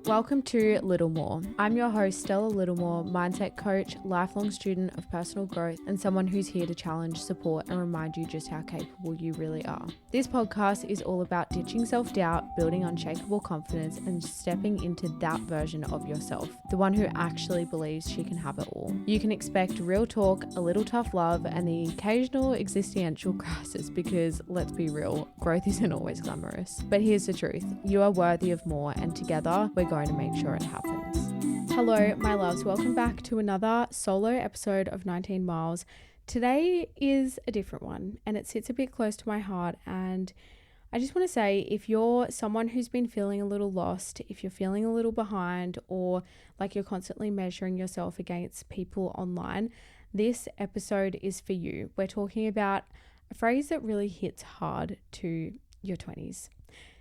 Welcome to Little More. I'm your host, Stella Littlemore, mindset coach, lifelong student of personal growth, and someone who's here to challenge, support, and remind you just how capable you really are. This podcast is all about ditching self-doubt, building unshakable confidence, and stepping into that version of yourself, the one who actually believes she can have it all. You can expect real talk, a little tough love, and the occasional existential crisis because, let's be real, growth isn't always glamorous. But here's the truth. You are worthy of more, and together, we're going to make sure it happens. Hello, my loves. Welcome back to another solo episode of 19 Miles. Today is a different one, and it sits a bit close to my heart. And I just want to say, if you're someone who's been feeling a little lost, if you're feeling a little behind, or like you're constantly measuring yourself against people online, this episode is for you. We're talking about a phrase that really hits hard to your 20s.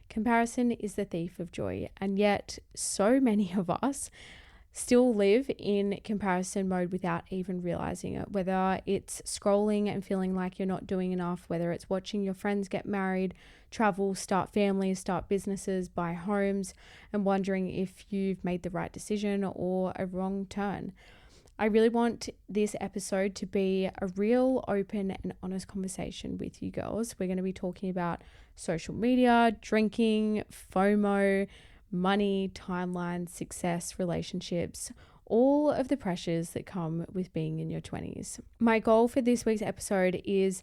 Comparison is the thief of joy, and yet so many of us still live in comparison mode without even realizing it, whether it's scrolling and feeling like you're not doing enough, whether it's watching your friends get married, travel, start families, start businesses, buy homes, and wondering if you've made the right decision or a wrong turn. I really want this episode to be a real open and honest conversation with you girls. We're going to be talking about social media, drinking, FOMO, money, timelines, success, relationships, all of the pressures that come with being in your 20s. My goal for this week's episode is,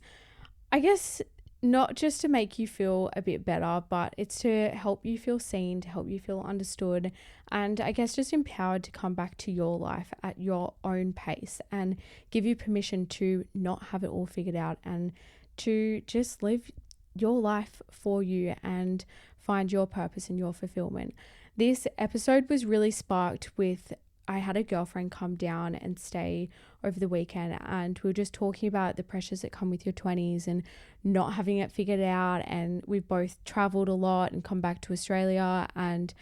I guess, not just to make you feel a bit better, but it's to help you feel seen, to help you feel understood, and I guess just empowered to come back to your life at your own pace and give you permission to not have it all figured out and to just live your life for you and find your purpose and your fulfillment. This episode was really sparked with, I had a girlfriend come down and stay over the weekend, and we were just talking about the pressures that come with your 20s and not having it figured out. And we've both traveled a lot and come back to Australia, and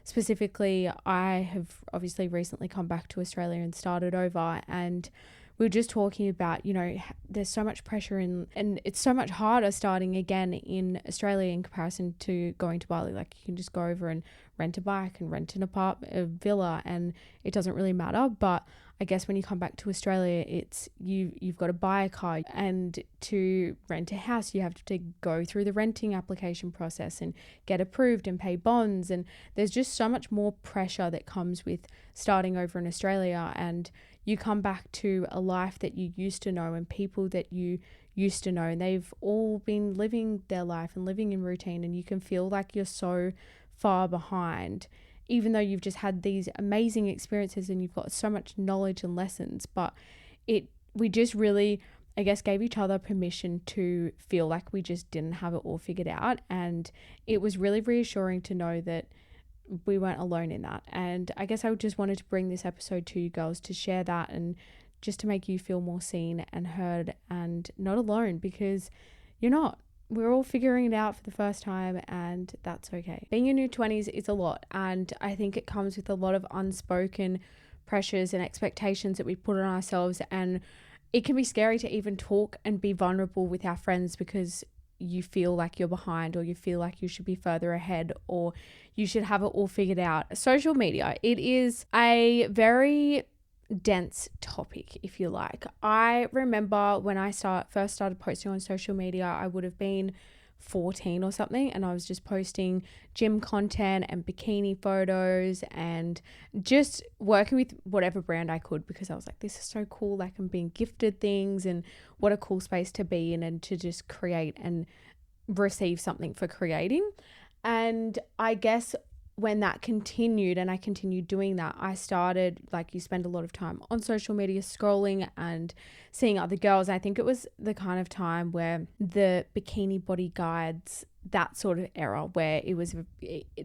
specifically I have obviously recently come back to Australia and started over, and we were just talking about, you know, there's so much pressure and it's so much harder starting again in Australia in comparison to going to Bali. Like, you can just go over and rent a bike and rent an apartment, a villa, and it doesn't really matter. But I guess when you come back to Australia, it's you've got to buy a car, and to rent a house, you have to go through the renting application process and get approved and pay bonds. And there's just so much more pressure that comes with starting over in Australia, and you come back to a life that you used to know and people that you used to know, and they've all been living their life and living in routine, and you can feel like you're so far behind, even though you've just had these amazing experiences and you've got so much knowledge and lessons. But we just really, I guess, gave each other permission to feel like we just didn't have it all figured out, and it was really reassuring to know that we weren't alone in that. And I guess I just wanted to bring this episode to you girls to share that, and just to make you feel more seen and heard and not alone, because you're not. We're all figuring it out for the first time, and that's okay. Being in your 20s is a lot, and I think it comes with a lot of unspoken pressures and expectations that we put on ourselves, and it can be scary to even talk and be vulnerable with our friends because you feel like you're behind, or you feel like you should be further ahead, or you should have it all figured out. Social media, it is a very dense topic, if you like. I remember when I first started posting on social media, I would have been 14 or something, and I was just posting gym content and bikini photos and just working with whatever brand I could, because I was like, this is so cool, like I'm being gifted things, and what a cool space to be in and to just create and receive something for creating. And I guess when that continued and I continued doing that, I started, like, you spend a lot of time on social media scrolling and seeing other girls. I think it was the kind of time where the bikini body guides, that sort of era, where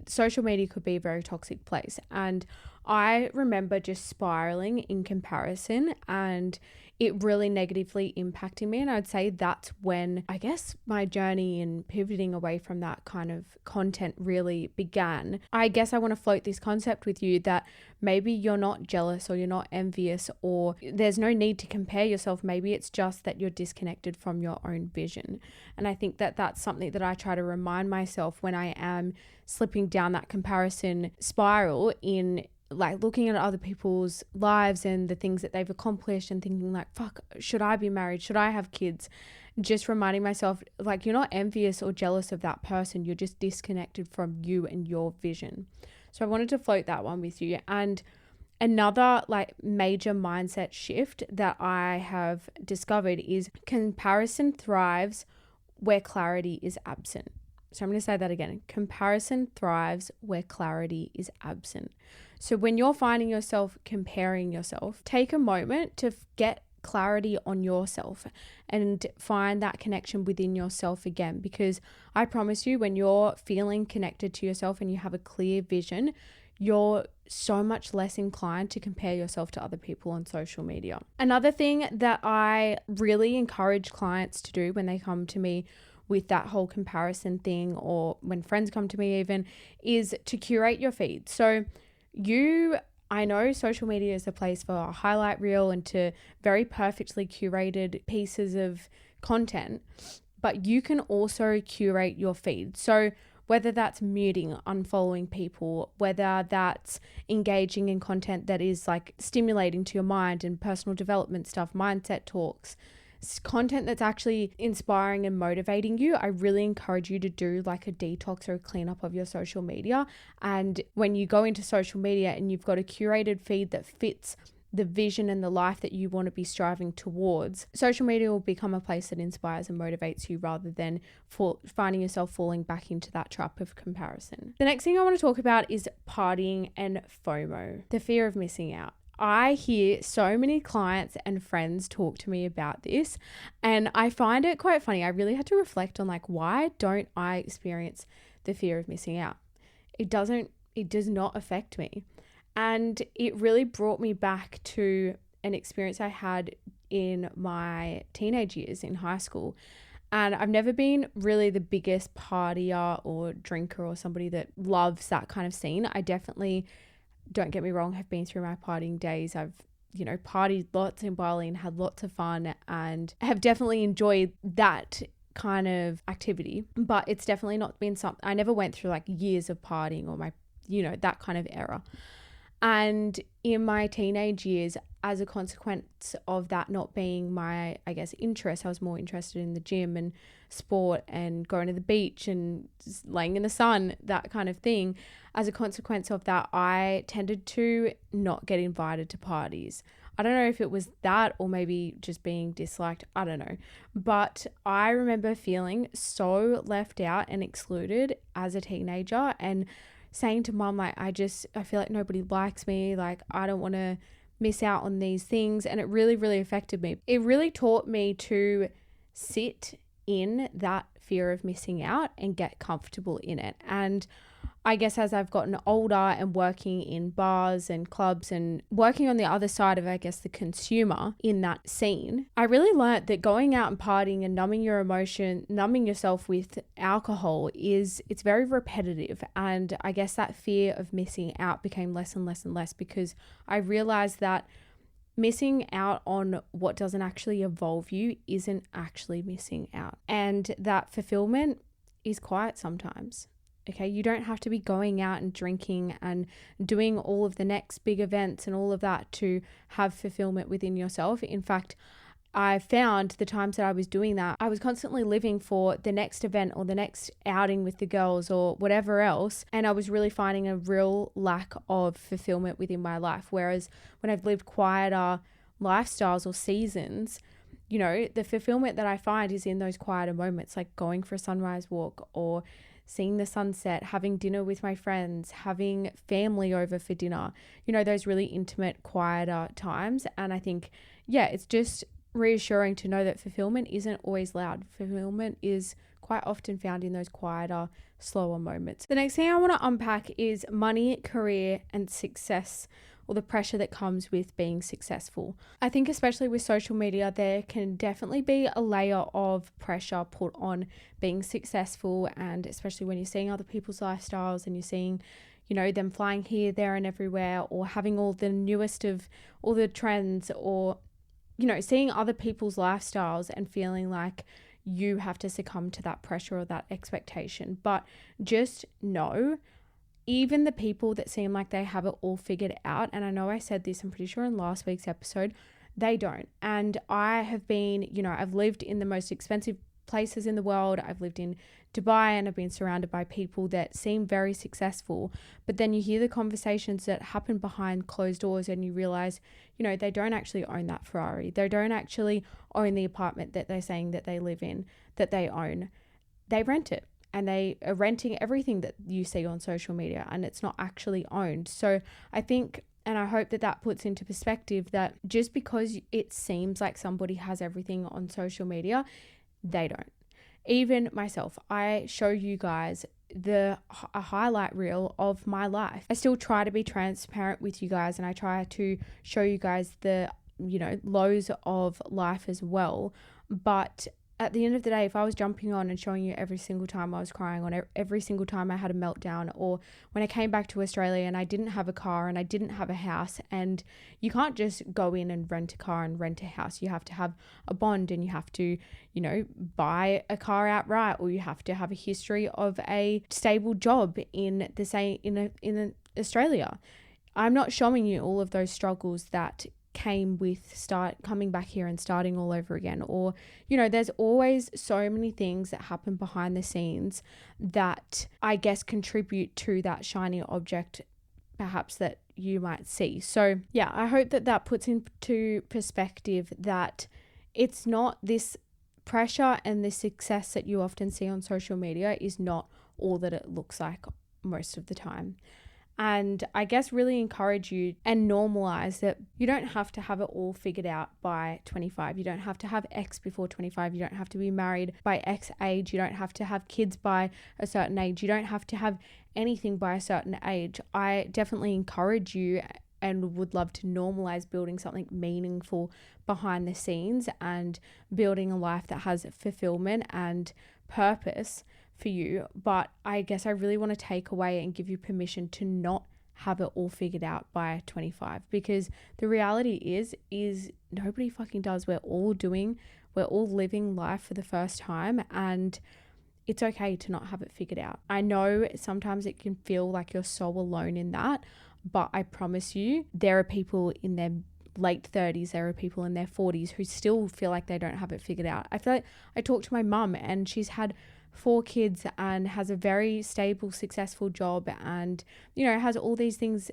social media could be a very toxic place. And I remember just spiraling in comparison and it really negatively impacting me. And I'd say that's when I guess my journey in pivoting away from that kind of content really began. I guess I want to float this concept with you that maybe you're not jealous or you're not envious or there's no need to compare yourself. Maybe it's just that you're disconnected from your own vision. And I think that that's something that I try to remind myself when I am slipping down that comparison spiral in like looking at other people's lives and the things that they've accomplished and thinking like, fuck, should I be married? Should I have kids? Just reminding myself like you're not envious or jealous of that person. You're just disconnected from you and your vision. So I wanted to float that one with you. And another like major mindset shift that I have discovered is comparison thrives where clarity is absent. So I'm going to say that again. Comparison thrives where clarity is absent. So when you're finding yourself comparing yourself, take a moment to get clarity on yourself and find that connection within yourself again. Because I promise you, when you're feeling connected to yourself and you have a clear vision, you're so much less inclined to compare yourself to other people on social media. Another thing that I really encourage clients to do when they come to me with that whole comparison thing, or when friends come to me even, is to curate your feed. So I know social media is a place for a highlight reel and to very perfectly curated pieces of content, but you can also curate your feed. So whether that's muting, unfollowing people, whether that's engaging in content that is like stimulating to your mind and personal development stuff, mindset talks, content that's actually inspiring and motivating you, I really encourage you to do like a detox or a cleanup of your social media. And when you go into social media and you've got a curated feed that fits the vision and the life that you want to be striving towards, social media will become a place that inspires and motivates you rather than finding yourself falling back into that trap of comparison. The next thing I want to talk about is partying and FOMO, the fear of missing out. I hear so many clients and friends talk to me about this, and I find it quite funny. I really had to reflect on like, why don't I experience the fear of missing out? It does not affect me. And it really brought me back to an experience I had in my teenage years in high school. And I've never been really the biggest partier or drinker or somebody that loves that kind of scene. I definitely, don't get me wrong, have been through my partying days. I've, partied lots in Bali and had lots of fun and have definitely enjoyed that kind of activity. But it's definitely not been something, I never went through like years of partying or my, that kind of era. And in my teenage years, as a consequence of that not being my, interest, I was more interested in the gym and sport and going to the beach and just laying in the sun, that kind of thing. As a consequence of that, I tended to not get invited to parties. I don't know if it was that or maybe just being disliked. I don't know. But I remember feeling so left out and excluded as a teenager and saying to mum, like, I feel like nobody likes me. Like, I don't want to miss out on these things. And it really, really affected me. It really taught me to sit in that fear of missing out and get comfortable in it. And I guess as I've gotten older and working in bars and clubs and working on the other side of, the consumer in that scene, I really learned that going out and partying and numbing yourself with alcohol it's very repetitive. And I guess that fear of missing out became less and less and less because I realized that missing out on what doesn't actually evolve you isn't actually missing out. And that fulfillment is quiet sometimes. Okay, you don't have to be going out and drinking and doing all of the next big events and all of that to have fulfillment within yourself. In fact, I found the times that I was doing that, I was constantly living for the next event or the next outing with the girls or whatever else. And I was really finding a real lack of fulfillment within my life. Whereas when I've lived quieter lifestyles or seasons, the fulfillment that I find is in those quieter moments, like going for a sunrise walk or seeing the sunset, having dinner with my friends, having family over for dinner, those really intimate, quieter times. And I think, it's just reassuring to know that fulfillment isn't always loud. Fulfillment is quite often found in those quieter, slower moments. The next thing I want to unpack is money, career, and success, or the pressure that comes with being successful. I think especially with social media, there can definitely be a layer of pressure put on being successful, and especially when you're seeing other people's lifestyles and you're seeing, you know, them flying here, there, and everywhere, or having all the newest of all the trends, or, you know, seeing other people's lifestyles and feeling like you have to succumb to that pressure or that expectation. But just know, even the people that seem like they have it all figured out, and I know I said this, I'm pretty sure in last week's episode, they don't. And I have been, you know, I've lived in the most expensive places in the world. I've lived in Dubai and I've been surrounded by people that seem very successful, but then you hear the conversations that happen behind closed doors and you realize, you know, they don't actually own that Ferrari. They don't actually own the apartment that they're saying that they live in, that they own. They rent it. And they are renting everything that you see on social media, and it's not actually owned. So I think, and I hope that that puts into perspective that just because it seems like somebody has everything on social media, they don't. Even myself, I show you guys a highlight reel of my life. I still try to be transparent with you guys, and I try to show you guys the, you know, lows of life as well. But at the end of the day, if I was jumping on and showing you every single time I was crying, on every single time I had a meltdown, or when I came back to Australia and I didn't have a car and I didn't have a house, and you can't just go in and rent a car and rent a house. You have to have a bond, and you have to, you know, buy a car outright, or you have to have a history of a stable job in Australia. I'm not showing you all of those struggles that came with coming back here and starting all over again. Or, you know, there's always so many things that happen behind the scenes that I guess contribute to that shiny object perhaps that you might see. So yeah, I hope that that puts into perspective that it's not this pressure, and the success that you often see on social media is not all that it looks like most of the time. And I guess really encourage you and normalize that you don't have to have it all figured out by 25. You don't have to have X before 25. You don't have to be married by X age. You don't have to have kids by a certain age. You don't have to have anything by a certain age. I definitely encourage you and would love to normalize building something meaningful behind the scenes and building a life that has fulfillment and purpose for you. But I guess I really want to take away and give you permission to not have it all figured out by 25, because the reality is nobody fucking does. We're all living life for the first time, and it's okay to not have it figured out. I know sometimes it can feel like you're so alone in that, but I promise you there are people in their late 30s, there are people in their 40s who still feel like they don't have it figured out. I feel like I talked to my mum, and she's had 4 kids and has a very stable, successful job, and, you know, has all these things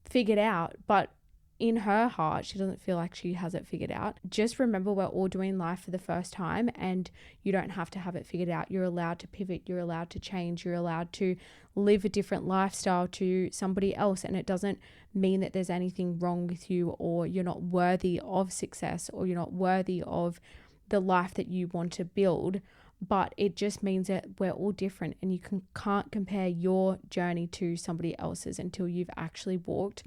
figured out, but in her heart, she doesn't feel like she has it figured out. Just remember, we're all doing life for the first time, and you don't have to have it figured out. You're allowed to pivot. You're allowed to change. You're allowed to live a different lifestyle to somebody else. And it doesn't mean that there's anything wrong with you, or you're not worthy of success, or you're not worthy of the life that you want to build. But it just means that we're all different, and you can't compare your journey to somebody else's until you've actually walked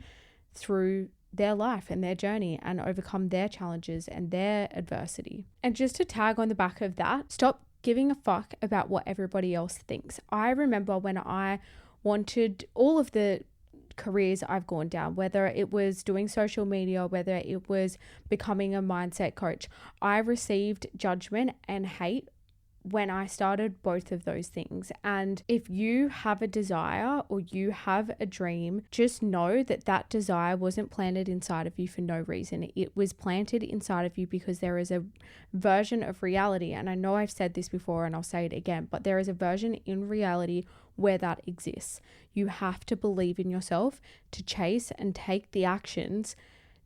through their life and their journey and overcome their challenges and their adversity. And just to tag on the back of that, stop giving a fuck about what everybody else thinks. I remember when I wanted all of the careers I've gone down, whether it was doing social media, whether it was becoming a mindset coach, I received judgment and hate when I started both of those things. And if you have a desire or you have a dream, just know that that desire wasn't planted inside of you for no reason. It was planted inside of you because there is a version of reality. And I know I've said this before and I'll say it again, but there is a version in reality where that exists. You have to believe in yourself to chase and take the actions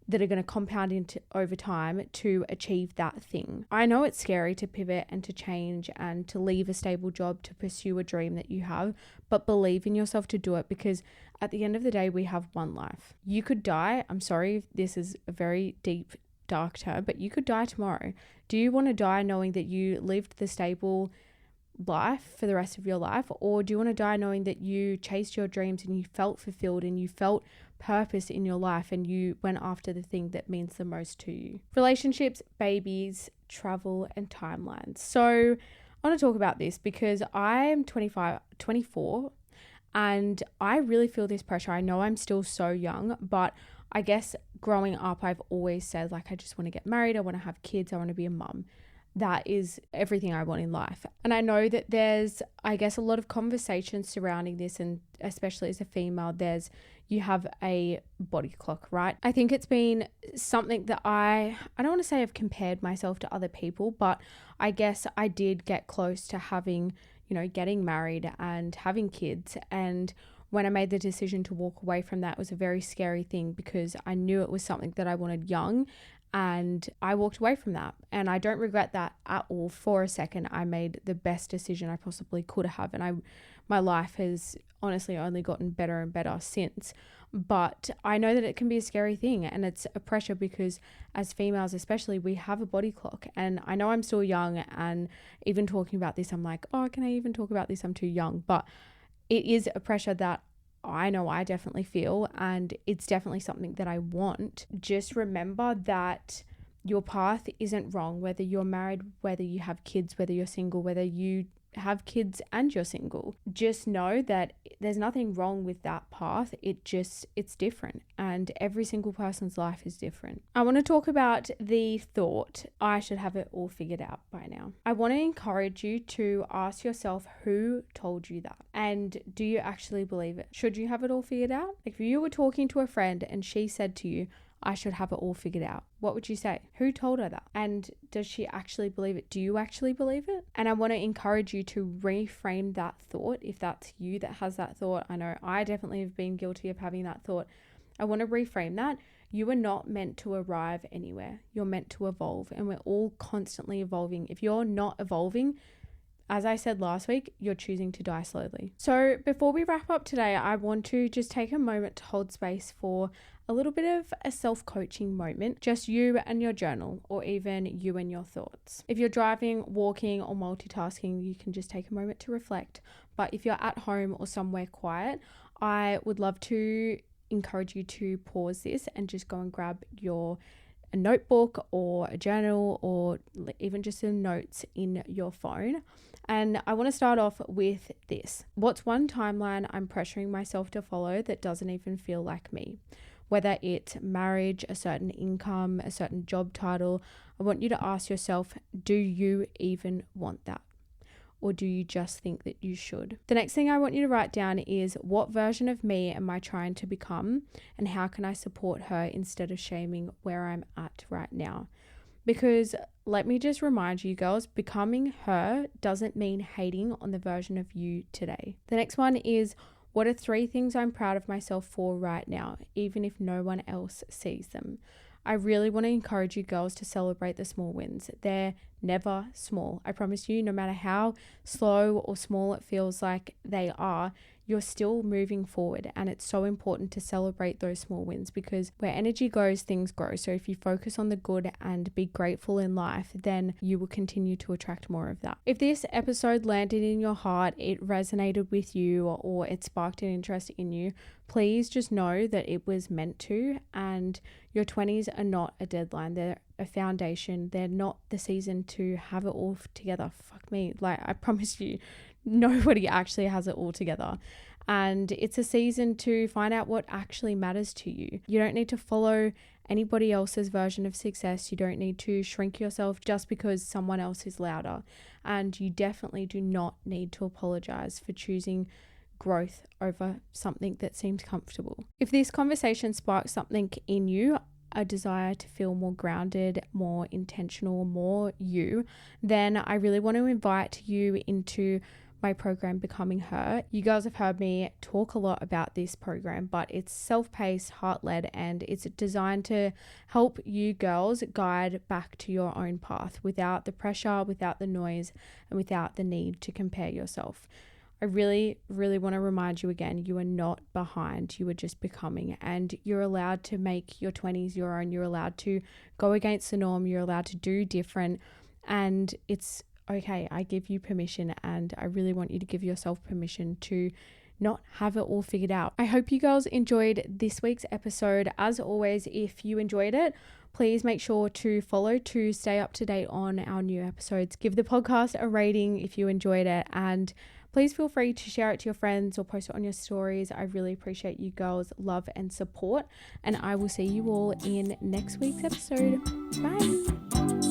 that are going to compound into over time to achieve that thing. I know it's scary to pivot and to change and to leave a stable job to pursue a dream that you have, but believe in yourself to do it, because at the end of the day, we have one life. You could die. I'm sorry if this is a very deep, dark term, but you could die tomorrow. Do you want to die knowing that you lived the stable, life for the rest of your life? Or do you want to die knowing that you chased your dreams and you felt fulfilled and you felt purpose in your life and you went after the thing that means the most to you? Relationships, babies, travel, and timelines. So I want to talk about this because I'm 24, and I really feel this pressure. I know I'm still so young, but I guess growing up, I've always said, like, I just want to get married. I want to have kids. I want to be a mum. That is everything I want in life. And I know that there's, I guess, a lot of conversations surrounding this, and especially as a female, you have a body clock, right? I think it's been something that I don't want to say I've compared myself to other people, but I guess I did get close to having, getting married and having kids. And when I made the decision to walk away from that, it was a very scary thing because I knew it was something that I wanted young. And I walked away from that, and I don't regret that at all for a second. I made the best decision I possibly could have, and my life has honestly only gotten better and better since. But I know that it can be a scary thing, and it's a pressure because as females especially, we have a body clock. And I know I'm still young, and even talking about this, I'm like, oh, can I even talk about this? I'm too young. But it is a pressure that I know I definitely feel, and it's definitely something that I want. Just remember that your path isn't wrong, whether you're married, whether you have kids, whether you're single, whether you have kids and you're single. Just know that there's nothing wrong with that path. It's different, and every single person's life is different. I want to talk about the thought, I should have it all figured out by now. I want to encourage you to ask yourself, who told you that? And do you actually believe it? Should you have it all figured out? Like, if you were talking to a friend and she said to you, I should have it all figured out, what would you say? Who told her that? And does she actually believe it? Do you actually believe it? And I want to encourage you to reframe that thought. If that's you that has that thought, I know I definitely have been guilty of having that thought. I want to reframe that. You are not meant to arrive anywhere. You're meant to evolve, and we're all constantly evolving. If you're not evolving, as I said last week, you're choosing to die slowly. So before we wrap up today, I want to just take a moment to hold space for a little bit of a self-coaching moment, just you and your journal, or even you and your thoughts. If you're driving, walking, or multitasking, you can just take a moment to reflect. But if you're at home or somewhere quiet, I would love to encourage you to pause this and just go and grab a notebook or a journal, or even just some notes in your phone. And I want to start off with this. What's one timeline I'm pressuring myself to follow that doesn't even feel like me? Whether it's marriage, a certain income, a certain job title, I want you to ask yourself, do you even want that? Or do you just think that you should? The next thing I want you to write down is, what version of me am I trying to become, and how can I support her instead of shaming where I'm at right now? Because let me just remind you girls, becoming her doesn't mean hating on the version of you today. The next one is, what are 3 things I'm proud of myself for right now, even if no one else sees them? I really want to encourage you girls to celebrate the small wins. They're never small. I promise you, no matter how slow or small it feels like they are, you're still moving forward. And it's so important to celebrate those small wins, because where energy goes, things grow. So if you focus on the good and be grateful in life, then you will continue to attract more of that. If this episode landed in your heart, it resonated with you, or it sparked an interest in you, please just know that it was meant to. And your 20s are not a deadline. They're a foundation. They're not the season to have it all together. Fuck me. Like, I promise you, nobody actually has it all together. And it's a season to find out what actually matters to you. You don't need to follow anybody else's version of success. You don't need to shrink yourself just because someone else is louder. And you definitely do not need to apologize for choosing growth over something that seems comfortable. If this conversation sparks something in you, a desire to feel more grounded, more intentional, more you, then I really want to invite you into my program, Becoming Her. You guys have heard me talk a lot about this program, but it's self-paced, heart-led, and it's designed to help you girls guide back to your own path without the pressure, without the noise, and without the need to compare yourself. I really, really want to remind you again, you are not behind, you are just becoming, and you're allowed to make your 20s your own. You're allowed to go against the norm. You're allowed to do different, and it's okay. I give you permission, and I really want you to give yourself permission to not have it all figured out. I hope you girls enjoyed this week's episode. As always, if you enjoyed it, please make sure to follow to stay up to date on our new episodes. Give the podcast a rating if you enjoyed it, and please feel free to share it to your friends or post it on your stories. I really appreciate you girls' love and support, and I will see you all in next week's episode. Bye.